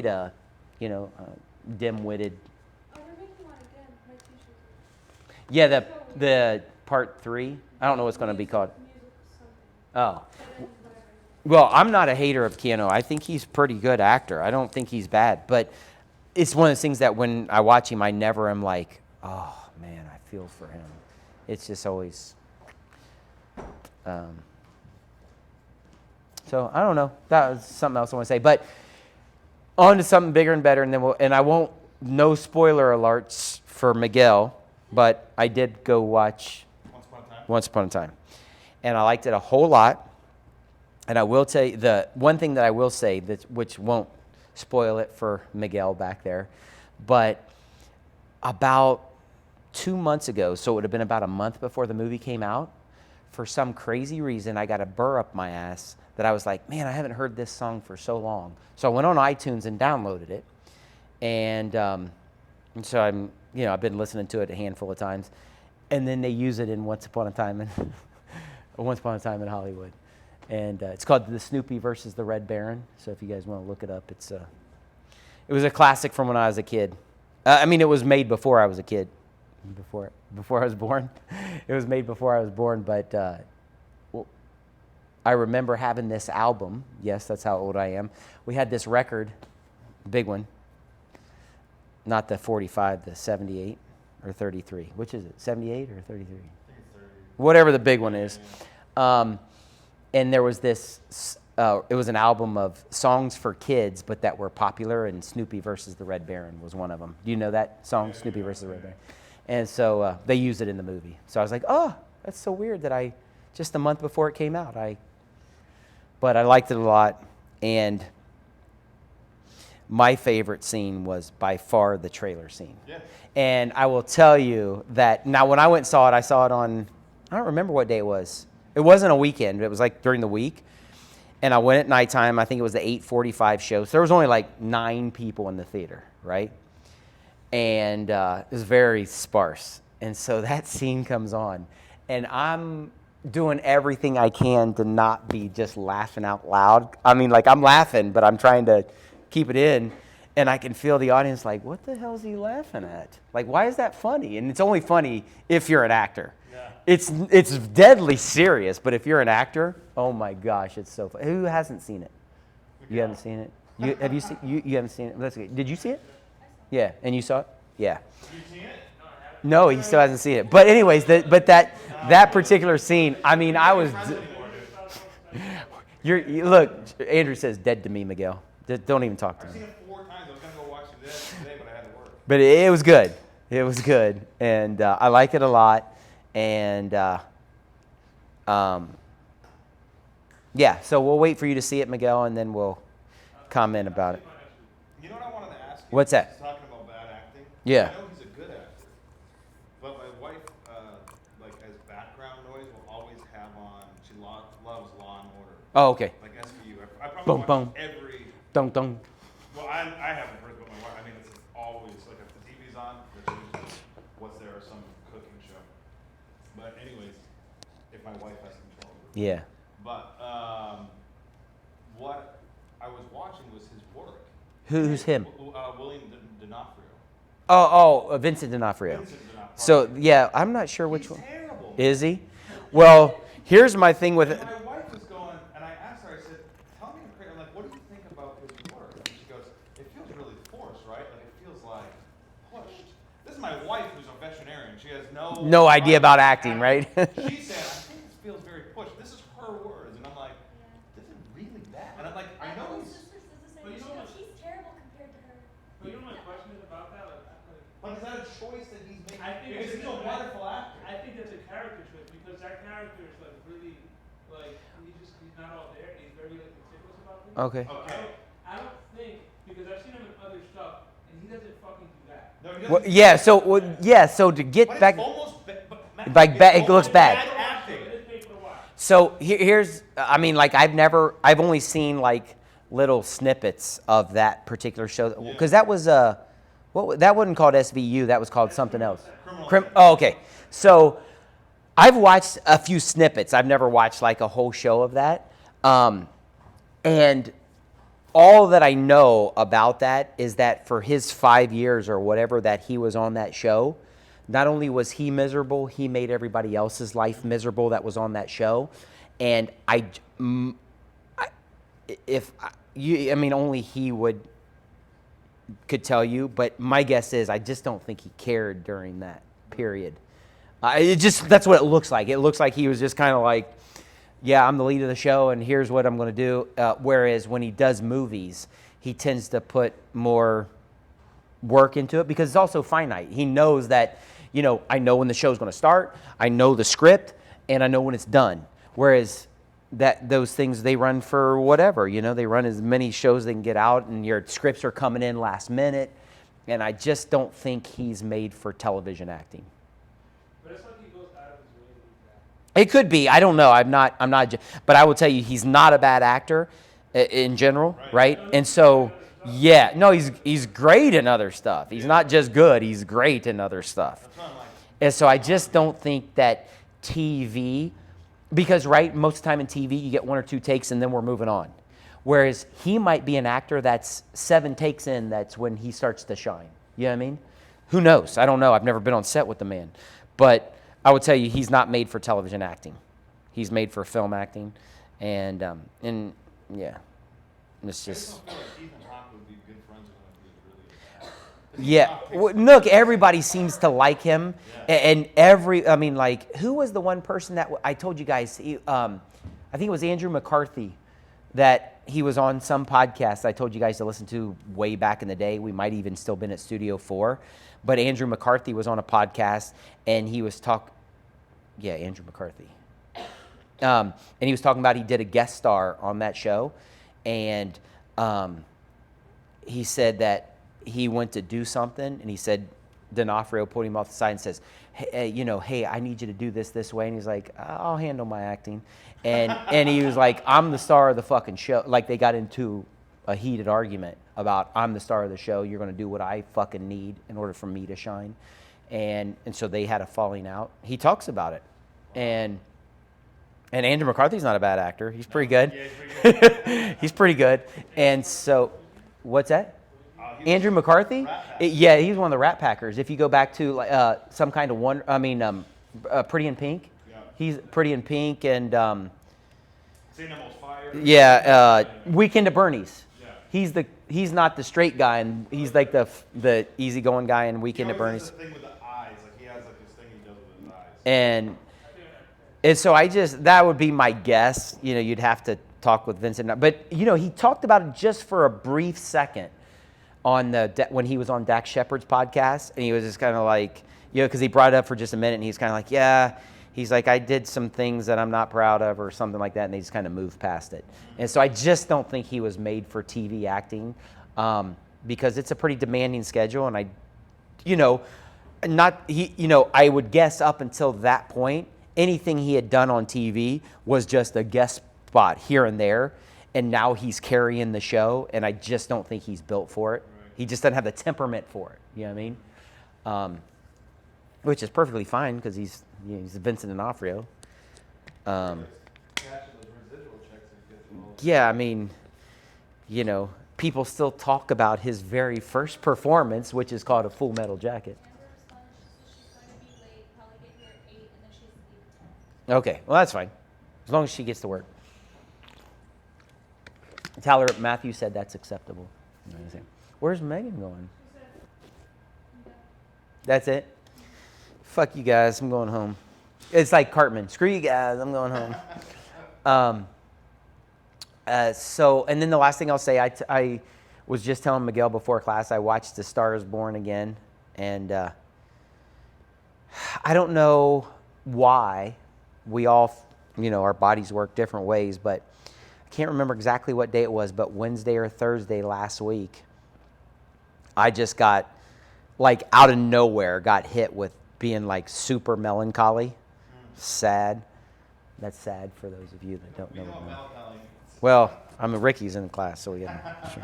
played dim-witted. Oh, you're making one again. My t-shirt. Yeah, the part 3. I don't know what's going to be called. Music something. Oh. And then whatever. Well, I'm not a hater of Keanu. I think he's a pretty good actor. I don't think he's bad. But it's one of those things that when I watch him, I never am like, oh, man, I feel for him. It's just always... so, I don't know. That was something else I want to say. But on to something bigger and better. And I won't... No spoiler alerts for Miguel. But I did go watch Once Upon a Time. And I liked it a whole lot. And I will tell you, the one thing that I will say, which won't spoil it for Miguel back there, but about 2 months ago, so it would have been about a month before the movie came out, for some crazy reason, I got a burr up my ass that I was like, man, I haven't heard this song for so long. So I went on iTunes and downloaded it. And so I've been listening to it a handful of times. And then they use it in Once Upon a Time in Hollywood. And it's called The Snoopy versus the Red Baron. So if you guys want to look it up, it was a classic from when I was a kid. It was made before I was a kid, before I was born. It was made before I was born, but I remember having this album. Yes, that's how old I am. We had this record, big one, not the 45, the 78 or 33. Which is it, 78 or 33? I think it's 30. Whatever the big one is. And there was this, it was an album of songs for kids, but that were popular, and Snoopy versus the Red Baron was one of them. Do you know that song, Snoopy versus the Red Baron? And so they used it in the movie. So I was like, oh, that's so weird that just a month before it came out, but I liked it a lot. And my favorite scene was by far the trailer scene. Yeah. And I will tell you that, now when I went and saw it, I saw it on, I don't remember what day it was. It wasn't a weekend. It was like during the week. And I went at nighttime. I think it was the 8:45 show. So there was only like 9 people in the theater, right? And it was very sparse. And so that scene comes on. And I'm doing everything I can to not be just laughing out loud. I'm laughing, but I'm trying to keep it in. And I can feel the audience like, what the hell is he laughing at? Like, why is that funny? And it's only funny if you're an actor. Yeah. It's deadly serious, but if you're an actor, oh my gosh, it's so funny. Who hasn't seen it? You haven't seen it? You haven't seen it? That's good. Did you see it? Yeah, and you saw it? Yeah. Did you see it? No, he still hasn't seen it. But anyways, that particular scene, I was... Look, Andrew says dead to me, Miguel. Don't even talk to me. I've seen it 4 times. I was going to go watch it today, but I had to work. But it was good. It was good. And I like it a lot. And yeah, so we'll wait for you to see it, Miguel, and then we'll comment about it. You know what I wanted to ask you? What's that? Talking about bad acting. Yeah. I know he's a good actor, but my wife, as background noise, will always have on. She loves Law and Order. Oh, okay. Like SVU. I probably watch every. Dun dun. Well, I haven't heard, but my wife. It's always like if the TV's on, there's usually what's there or some cooking show. But anyways, if my wife has control. Yeah. But what I was watching was his work. Who's him? William D'Onofrio. Vincent D'Onofrio. Vincent D'Onofrio. So yeah, I'm not sure which He's one. Terrible. Is he? Well, here's my thing with it. My wife was going, and I asked her. I said, "Tell me, I'm like, what do you think about his work?" And she goes, "It feels really forced, right? Like it feels like pushed." This is my wife, who's a veterinarian. She has no idea about acting, right? She said, "I think this feels very pushed." This is her words, and I'm like, "This is really bad." And I'm like, "I know he's." He's terrible compared to her. But you know my question is about that? But is that a choice that he's making? I think because he's a wonderful actor. I think that's a character choice because that character is like really he's not all there. He's very meticulous about things. Okay. I don't think because I've seen him in other stuff and he doesn't fucking do that. No, he doesn't. Well, yeah. So to get But back, it's almost it looks bad. Acting. So here's, I've only seen like little snippets of that particular show because that was that wasn't called SVU. That was called something else. Oh, okay. So I've watched a few snippets. I've never watched like a whole show of that. And all that I know about that is that for his 5 years or whatever that he was on that show, not only was he miserable, he made everybody else's life miserable that was on that show. And only he could tell you, but my guess is I just don't think he cared during that period. That's what it looks like. It looks like he was just kind of like, yeah, I'm the lead of the show, and here's what I'm going to do. Whereas when he does movies, he tends to put more work into it because it's also finite. He knows that, I know when the show's going to start, I know the script, and I know when it's done. Whereas those things, they run for whatever, they run as many shows they can get out, and your scripts are coming in last minute. And I just don't think he's made for television acting. But it's like he goes out of his way to do that. It could be. I don't know. I'm not. But I will tell you, he's not a bad actor in general, right? And so, yeah, no, he's great in other stuff. He's not just good. He's great in other stuff. And so I just don't think that TV, because most of the time in TV you get 1 or 2 takes and then we're moving on. Whereas he might be an actor that's 7 takes in, that's when he starts to shine. You know what I mean? Who knows? I don't know. I've never been on set with the man. But I would tell you, he's not made for television acting. He's made for film acting. And yeah, it's just... I feel like Ethan Hawke would be good friends with him if he was really Yeah. Look, everybody seems to like him. And who was the one person that I told you guys? I think it was Andrew McCarthy that he was on some podcast I told you guys to listen to way back in the day. We might even still been at Studio 4. But Andrew McCarthy was on a podcast, and he was Andrew McCarthy. And he was talking about he did a guest star on that show. And he said that he went to do something, and he said D'Onofrio put him off the side and says, hey, I need you to do this way. And he's like, I'll handle my acting. And he was like, I'm the star of the fucking show. Like, they got into a heated argument about, I'm the star of the show. You're going to do what I fucking need in order for me to shine. And so they had a falling out. He talks about it. And Andrew McCarthy's not a bad actor. He's pretty good. Yeah, he's pretty good. He's pretty good. And so, what's that? Andrew McCarthy? Yeah, he was one of the Rat Packers. If you go back to Some Kind of Wonder, Pretty in Pink. Yeah. He's Pretty in Pink and St. Elmo's Fire. yeah, Weekend at Bernie's. Yeah. He's not the straight guy, and he's like the easygoing guy in Weekend at Bernie's. He always has the thing with the eyes. Like, he has like this thing he does with his eyes. And so that would be my guess. You'd have to talk with Vincent. But, he talked about it just for a brief second on when he was on Dax Shepard's podcast. And he was just kind of like, because he brought it up for just a minute, and he's kind of like, yeah. He's like, I did some things that I'm not proud of or something like that, and they just kind of moved past it. And so I just don't think he was made for TV acting because it's a pretty demanding schedule. And I would guess up until that point, anything he had done on TV was just a guest spot here and there, and now he's carrying the show, and I just don't think he's built for it. Right. He just doesn't have the temperament for it. You know what I mean? Which is perfectly fine because he's Vincent D'Onofrio. Yeah, people still talk about his very first performance, which is called A Full Metal Jacket. Okay, well, that's fine. As long as she gets to work. Tyler Matthew said that's acceptable. Where's Megan going? That's it? Fuck you guys, I'm going home. It's like Cartman. Screw you guys, I'm going home. And then the last thing I'll say, I was just telling Miguel before class, I watched A Star is Born again. And I don't know why we all, our bodies work different ways, but I can't remember exactly what day it was, but Wednesday or Thursday last week, I just got, out of nowhere, got hit with being, super melancholy, sad. That's sad for those of you that don't know. Well, Ricky's in the class, so we get sure.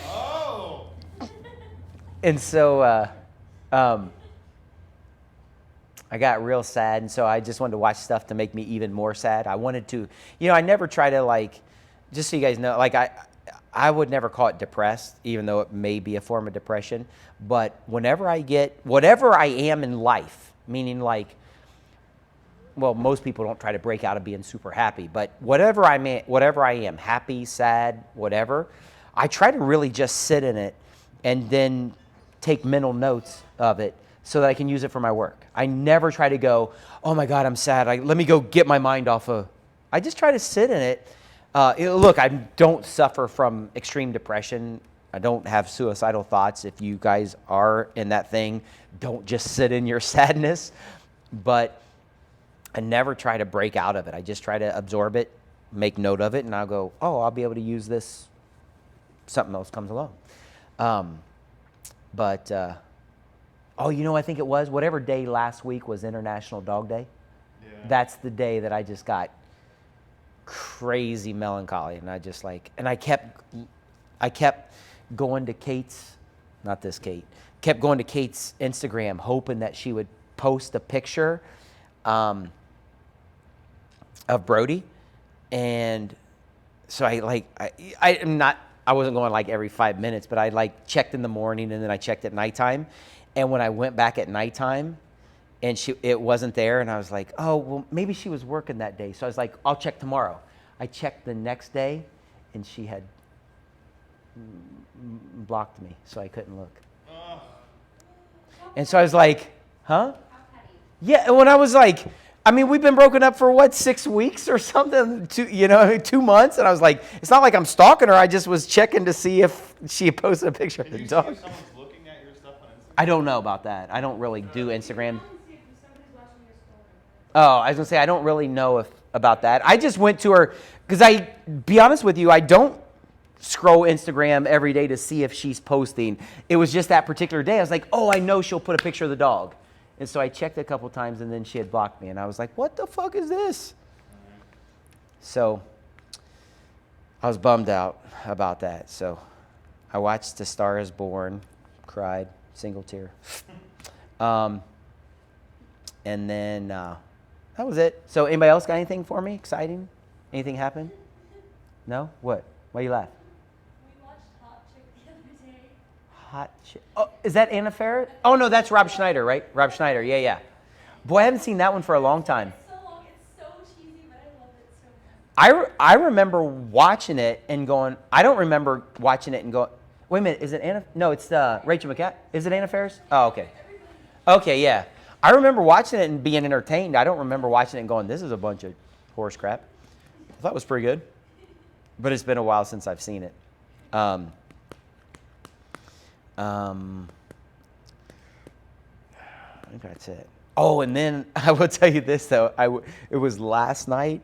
Oh! And so, I got real sad, and so I just wanted to watch stuff to make me even more sad. I wanted to, I never try to like, just so you guys know, like I would never call it depressed, even though it may be a form of depression. But whenever I get, whatever I am in life, meaning like, well, most people don't try to break out of being super happy, but whatever I am, happy, sad, whatever, I try to really just sit in it and then take mental notes of it so that I can use it for my work. I never try to go, oh my God, I'm sad. Let me go get my mind off of. I just try to sit in it. Look, I don't suffer from extreme depression. I don't have suicidal thoughts. If you guys are in that thing, don't just sit in your sadness. But I never try to break out of it. I just try to absorb it, make note of it, and I'll go, oh, I'll be able to use this. Something else comes along. I think it was whatever day last week was International Dog Day. Yeah. That's the day that I just got crazy melancholy, and I just like, and I kept going to Kate's, not this Kate, kept going to Kate's Instagram, hoping that she would post a picture of Brody, and so I wasn't going like every 5 minutes, but I like checked in the morning and then I checked at nighttime, and when I went back at nighttime, and it wasn't there, and I was like, oh well, maybe she was working that day, so I was like, I'll check tomorrow. I checked the next day, and she had blocked me, so I couldn't look. And so I was like, huh? Yeah, and when I was like, I mean, we've been broken up for what, 6 weeks or something, 2 months, and I was like, it's not like I'm stalking her. I just was checking to see if she posted a picture of the Did you dog. see if someone's looking at your stuff on Instagram? I don't know about that. I don't really do Instagram. Somebody's watching your story. Oh, I was gonna say I don't really know about that. I just went to her because be honest with you, I don't scroll Instagram every day to see if she's posting. It was just that particular day. I was like, oh, I know she'll put a picture of the dog. And so I checked a couple times, and then she had blocked me, and I was like, what the fuck is this? So I was bummed out about that. So I watched A Star Is Born, cried, single tear. And then that was it. So anybody else got anything for me? Exciting? Anything happen? No? What? Why you laugh? We watched Hot Chick the other day. Hot shit. Oh, is that Anna Faris? Oh, no, that's Rob Schneider, right? Rob Schneider, yeah. Boy, I haven't seen that one for a long time. It's so long, it's so cheesy, but I love it so much. I remember watching it and going, I don't remember watching it and going, wait a minute, is it Anna? No, it's Rachel McAdams. Is it Anna Faris? Oh, okay. Okay, yeah. I remember watching it and being entertained. I don't remember watching it and going, this is a bunch of horse crap. I thought it was pretty good. But it's been a while since I've seen it. I think that's it. Oh, and then I will tell you this, though. It was last night.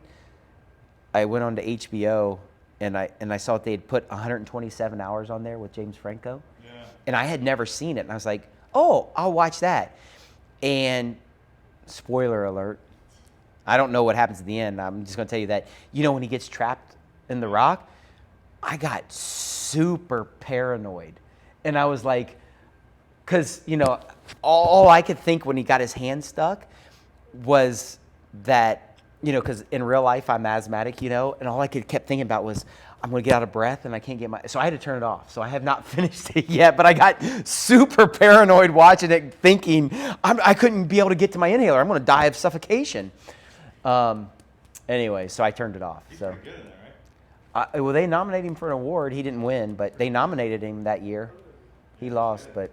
I went on to HBO, and I saw that they had put 127 hours on there with James Franco. Yeah. And I had never seen it. And I was like, oh, I'll watch that. And spoiler alert, I don't know what happens at the end. I'm just going to tell you that, when he gets trapped in the rock, I got super paranoid. And I was like, because, all I could think when he got his hand stuck was that, because in real life I'm asthmatic, and all I kept thinking about was, I'm going to get out of breath and I can't get so I had to turn it off. So I have not finished it yet, but I got super paranoid watching it, thinking I couldn't be able to get to my inhaler. I'm going to die of suffocation. Anyway, so I turned it off. He's So. pretty good in there, right? Well, they nominated him for an award. He didn't win, but they nominated him that year. He lost, but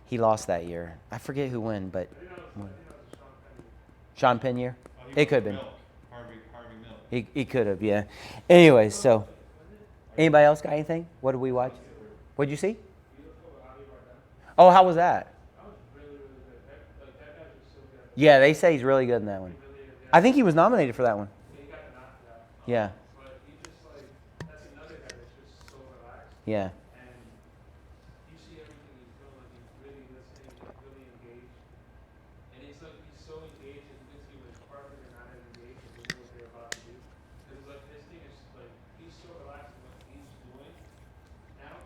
he lost that year. I forget who won, but Sean Penn year. Oh, he It wrote could have been. Milk. Harvey Milk. He could have, yeah. Anyways, so anybody else got anything? What did we watch? What'd you see? Oh, how was that? Yeah, they say he's really good in that one. I think he was nominated for that one. Yeah. But he just that's another guy that's just so relaxed. Yeah. And you see everything he's doing, like he's really listening, he's really engaged. And it's like he's so engaged, and you can see when his partners are not as engaged and they know what they're about to do. Because like this thing is like, he's so relaxed in what he's doing. Now,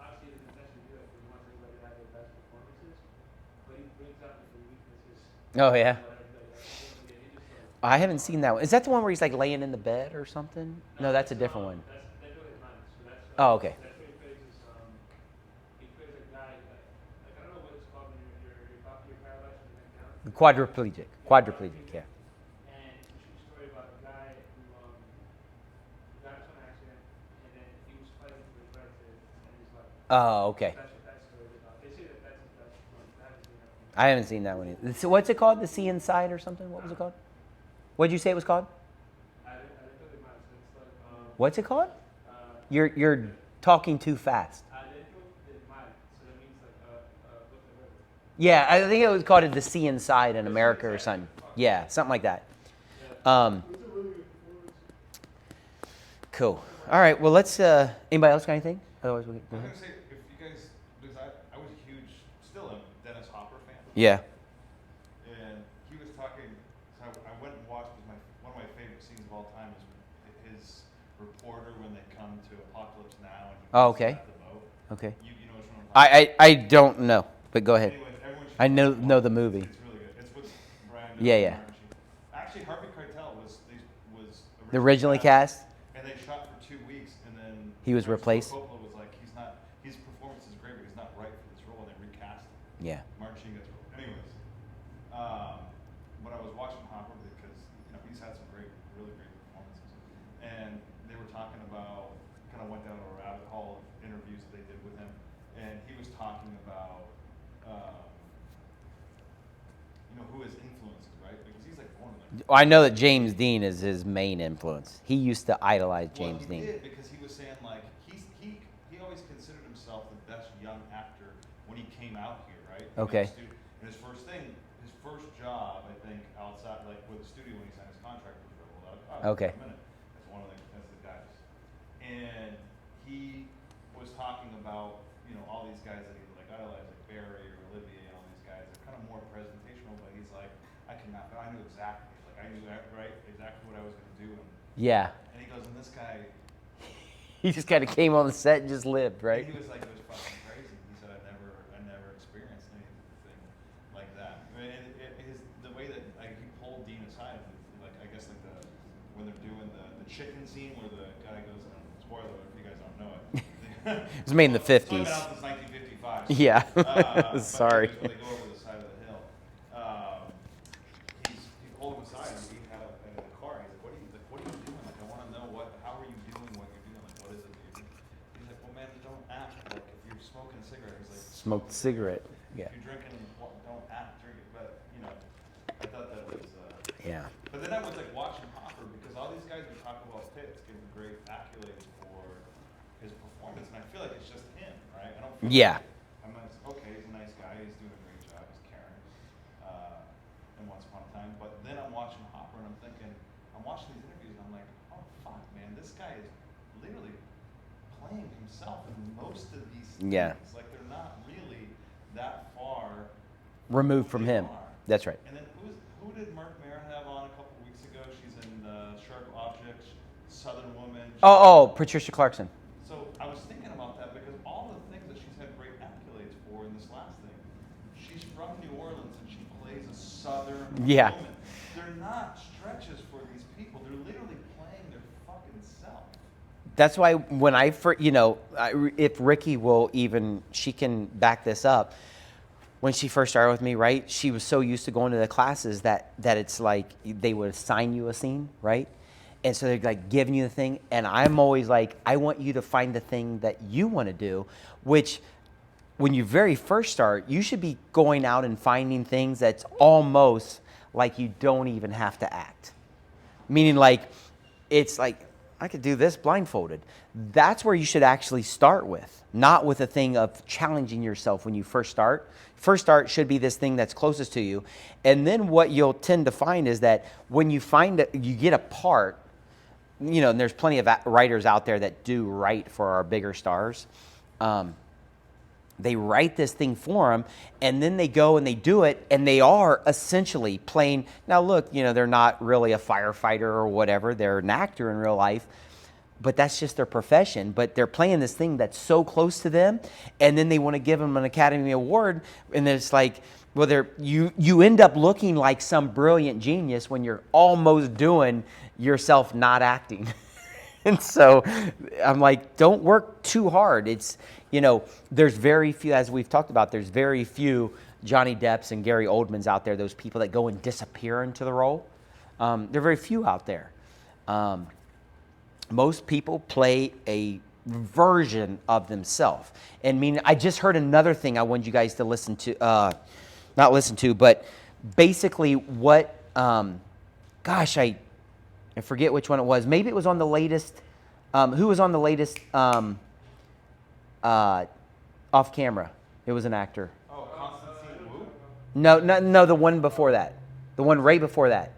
obviously his intention to do it because he wants everybody to have their best performances. But he brings out Oh yeah. whatever, he just like, I haven't seen that one. Is that the one where he's like laying in the bed or something? No, that's a different one. That's they're doing it man. So that's Oh, okay. that's what he plays is he plays a guy like I don't know what it's called when you're paralyzed from the neck down. Quadriplegic. Quadriplegic. Yeah. And it's a true story about a guy who got into an accident and then he was fighting for his right to end his life. Oh, okay. That's what that story is about. They say that that's one. I haven't seen that one. I haven't seen that one either. So what's it called? The Sea Inside or something? What was it called? What did you say it was called? I didn't know the man. So it's like What's it called? uh, You're talking too fast. adentro del mar. So that means like with the river. Yeah, I think it was called The Sea Inside in America or something. Yeah, something like that. Cool. All right. Well, let's. Anybody else got anything? Otherwise, we I go was ahead. gonna say if you guys, because I was a huge, still am Dennis Hopper fan. Yeah. And he was talking. So I went and watched one of my favorite scenes of all time is his reporter when they come to Apocalypse Now and he Oh, meets okay. them at the boat. Okay. You know which one I'm talking I don't know, but go ahead. Anyways, everyone should I know watch the it. movie. It's really good. It's with Brandon. Yeah, yeah. Actually, Harvey Keitel was Originally cast. and they shot for 2 weeks, and then He was Francis replaced? Ford Coppola was like, his performance is great, but he's not right for this role, and they recast him. Yeah. Martin Sheen gets role. Anyways, when I was watching Hopper, because he's had some really great performances, and they were talking about, kind of went down a rabbit hole of interviews that they did with him, and he was talking about, who his influences, right? Because he's like one of them. I know that James Dean is his main influence. He used to idolize James Well, he Dean. did because he was saying like he always considered himself the best young actor when he came out here, right? Okay. And his first job, I think, outside like with the studio when he signed his contract was Rebel Without a Cause. Okay. For a minute. That's one of the guys. And he was talking about all these guys that he like idolized, like Barry or Olivier, and all these guys. They're kind of more presentational, but he's like, I knew exactly. Like I knew exactly what I was going to do. Yeah. And he goes, and this guy. He just kind of came on the set and just lived, And right? he was like, it was fucking crazy. He said, I never experienced anything like that. I mean, the way that he pulled Dean aside, like I guess like when they're doing the chicken scene where the guy goes, spoiler alert if you guys don't know it. It was made in the It's only 50s. been out since 1955. Yeah. But Sorry. When they go over the side of the hill, he pulled him aside and he had in the car. He's like, what are you doing? Like, I want to know how are you doing what you're doing? Like, what is it that you're doing? He's like, well, man, don't act. Like, if you're smoking a cigarette, he's like, Smoked cigarette. Yeah. if you're drinking, don't act, drink it. But I thought that was. Yeah. But then I was like watching Hopper because all these guys were talking about Pitts giving great accolades for his performance, and I feel like it's just him, right? I don't feel Yeah. like I'm like, okay, he's a nice guy, he's doing a great job, he's caring, and Once Upon a Time. But then I'm watching Hopper and I'm watching these interviews and I'm like, oh fuck, man, this guy is literally playing himself in most of these things. Yeah. Like they're not really that far Removed from they him. are. That's right. And then who did Mark Maron have on a couple weeks ago? She's in Sharp Objects, Southern Woman. Oh, Patricia Clarkson. So I was thinking about that because all the things that she's had great accolades for in this last thing, she's from New Orleans and she plays a Southern Yeah. woman. They're not stretches for these people. They're literally playing their fucking self. That's why when if Ricky will even, she can back this up. When she first started with me, right, she was so used to going to the classes that it's like they would assign you a scene, right? And so they're like giving you the thing. And I'm always like, I want you to find the thing that you want to do, which when you very first start, you should be going out and finding things that's almost like you don't even have to act. Meaning like, it's like, I could do this blindfolded. That's where you should actually start with, not with a thing of challenging yourself when you first start. First start should be this thing that's closest to you. And then what you'll tend to find is that when you find that you get a part, and there's plenty of writers out there that do write for our bigger stars. They write this thing for them, and then they go and they do it, and they are essentially playing. Now, look, they're not really a firefighter or whatever. They're an actor in real life, but that's just their profession. But they're playing this thing that's so close to them, and then they want to give them an Academy Award, and then it's like, well, you end up looking like some brilliant genius when you're almost doing yourself not acting. And so I'm like, don't work too hard. It's, there's very few, as we've talked about, there's very few Johnny Depps and Gary Oldmans out there, those people that go and disappear into the role. There are very few out there. Most people play a version of themselves. And I just heard another thing I wanted you guys to listen to, not listen to, but basically what, I forget which one it was. Maybe it was on the latest, who was on the latest Off Camera? It was an actor. Oh, Constantine Wu? No, the one before that. The one right before that.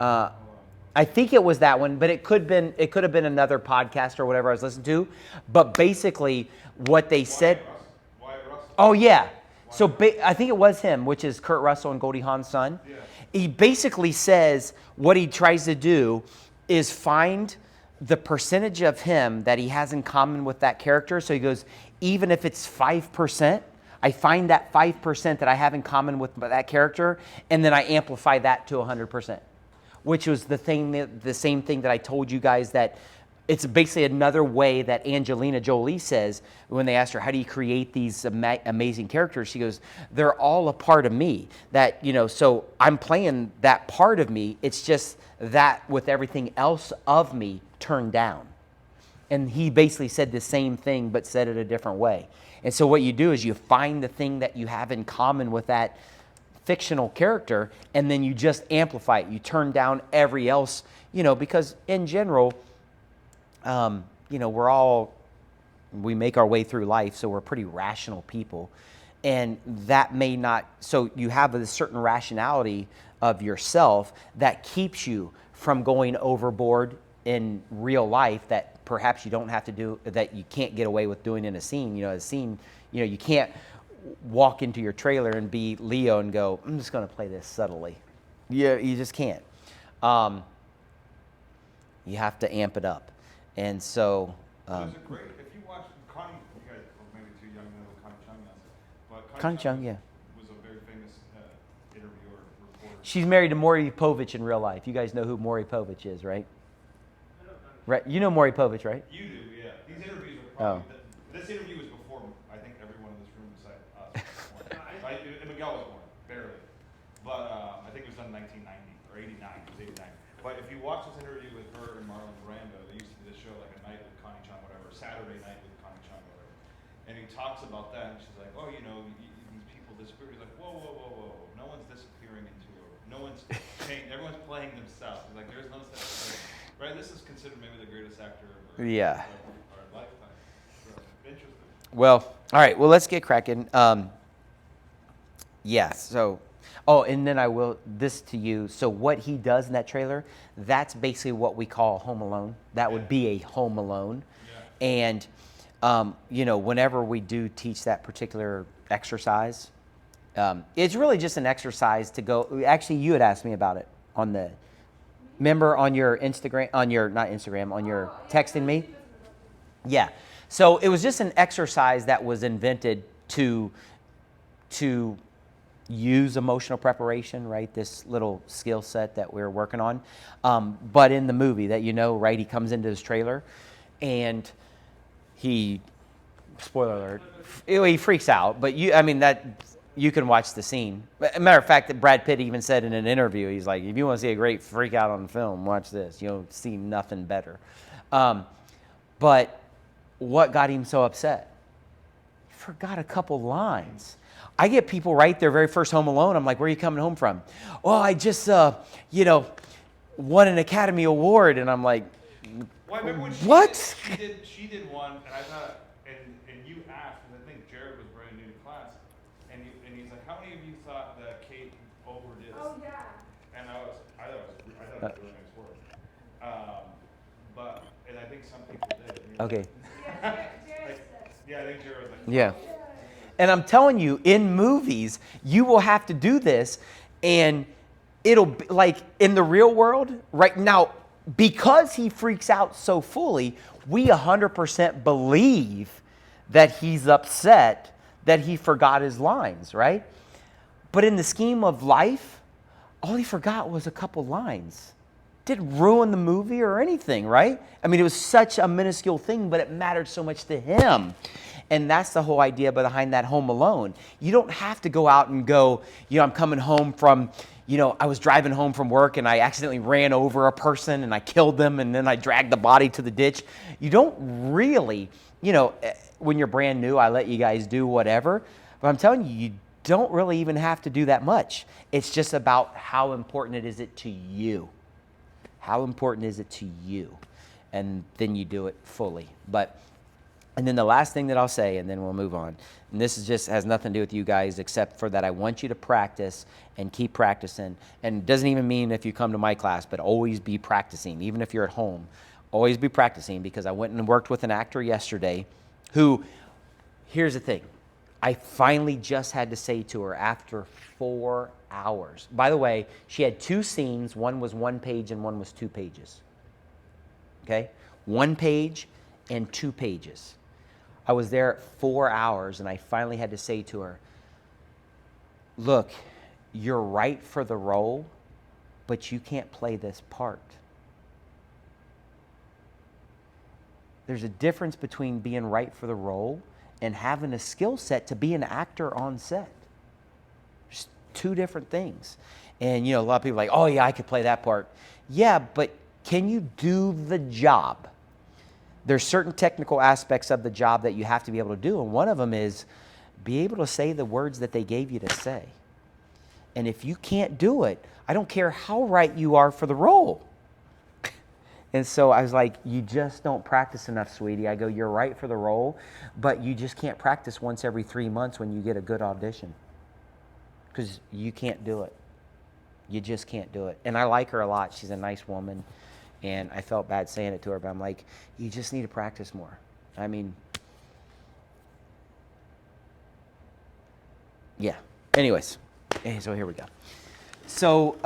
I think it was that one, but it could have been another podcast or whatever I was listening to. But basically, what they said. Wyatt Russell. Oh yeah. So I think it was him, which is Kurt Russell and Goldie Hawn's son. Yeah. He basically says what he tries to do is find the percentage of him that he has in common with that character. So he goes, even if it's 5%, I find that 5% that I have in common with that character, and then I amplify that to 100%. Which was the same thing that I told you guys, that it's basically another way that Angelina Jolie says when they asked her, how do you create these amazing characters? She goes, they're all a part of me. That, so I'm playing that part of me. It's just that with everything else of me turned down. And he basically said the same thing, but said it a different way. And so what you do is you find the thing that you have in common with that fictional character, and then you just amplify it. You turn down every else, because in general, we make our way through life, so we're pretty rational people. And that may not, so you have a certain rationality of yourself that keeps you from going overboard in real life that perhaps you don't have to do, that you can't get away with doing in a scene. You can't walk into your trailer and be Leo and go, I'm just going to play this subtly. Yeah, you just can't. You have to amp it up. And so... There's a great, if you watch Connie, you guys are maybe too young to know who Connie Chung is, but Connie Chung, yeah. was a very famous interviewer, reporter. She's married to Maury Povich in real life. You guys know who Maury Povich is, right? Right. You know Maury Povich, right? You do, yeah. These interviews are probably, this interview was before, I think, everyone in this room besides us. And Miguel was born, barely. But I think it was done in 1990 or 89, it was 89. But if you watch this interview with her and Marlon Brando, they used to do this show like a night with Connie Chung, whatever, Saturday night with Connie Chung, whatever. And he talks about that, and she's like, oh, these people disappear. He's like, whoa. No one's disappearing into no one's changed. Everyone's playing themselves. He's like, there's no such thing. Right? This is considered maybe the greatest actor of our lifetime. So, interesting. Well, all right. Well, let's get cracking. And then I will, this to you. So what he does in that trailer, that's basically what we call Home Alone. That would be a Home Alone. Yeah. And, whenever we do teach that particular exercise, it's really just an exercise to go, actually, you had asked me about it on the, remember on your Instagram, on your texting me? Yeah. So it was just an exercise that was invented to use emotional preparation, right? This little skill set that we're working on. But in the movie that right, he comes into his trailer and he, spoiler alert, he freaks out. But you can watch the scene. Matter of fact, that Brad Pitt even said in an interview, he's like, if you want to see a great freak out on film, watch this. You'll see nothing better. But what got him so upset? He forgot a couple lines. I get people right their very first Home Alone. I'm like, where are you coming home from? Oh, I just, won an Academy Award. And I'm like, well, I remember when what? She did one, and I thought, and you asked, because I think Jared was brand new to class, and he's like, how many of you thought that Kate overdid? Oh, yeah. And I thought it was really nice work. And I think some people did. Okay. Yeah, Jared said. Yeah, I think Jared was like, Yeah. And I'm telling you, in movies, you will have to do this, and it'll be like in the real world right now. because he freaks out so fully, we 100% believe that he's upset that he forgot his lines, right? But in the scheme of life, all he forgot was a couple lines. Didn't ruin the movie or anything, right? I mean, it was such a minuscule thing, but it mattered so much to him. And that's the whole idea behind that Home Alone. You don't have to go out and go, I'm coming home from, I was driving home from work and I accidentally ran over a person and I killed them and then I dragged the body to the ditch. You don't really, when you're brand new, I let you guys do whatever. But I'm telling you, you don't really even have to do that much. It's just about how important is it to you. How important is it to you? And then you do it fully. And then the last thing that I'll say, and then we'll move on, and this is just has nothing to do with you guys except for that I want you to practice and keep practicing. And it doesn't even mean if you come to my class, but always be practicing. Even if you're at home, always be practicing, because I went and worked with an actor yesterday who, here's the thing, I finally just had to say to her after 4 hours. By the way, she had 2 scenes. One was 1 page and one was 2 pages. Okay? 1 page and 2 pages. I was there 4 hours and I finally had to say to her, look, you're right for the role, but you can't play this part. There's a difference between being right for the role and having a skill set to be an actor on set. There's 2 different things. And, a lot of people are like, oh yeah, I could play that part. Yeah, but can you do the job? There's certain technical aspects of the job that you have to be able to do, and one of them is be able to say the words that they gave you to say. And if you can't do it, I don't care how right you are for the role. And so I was like, you just don't practice enough, sweetie. I go, you're right for the role, but you just can't practice once every 3 months when you get a good audition, because you can't do it. You just can't do it. And I like her a lot. She's a nice woman. And I felt bad saying it to her, but I'm like, you just need to practice more. I mean, yeah. Anyways, so here we go. So,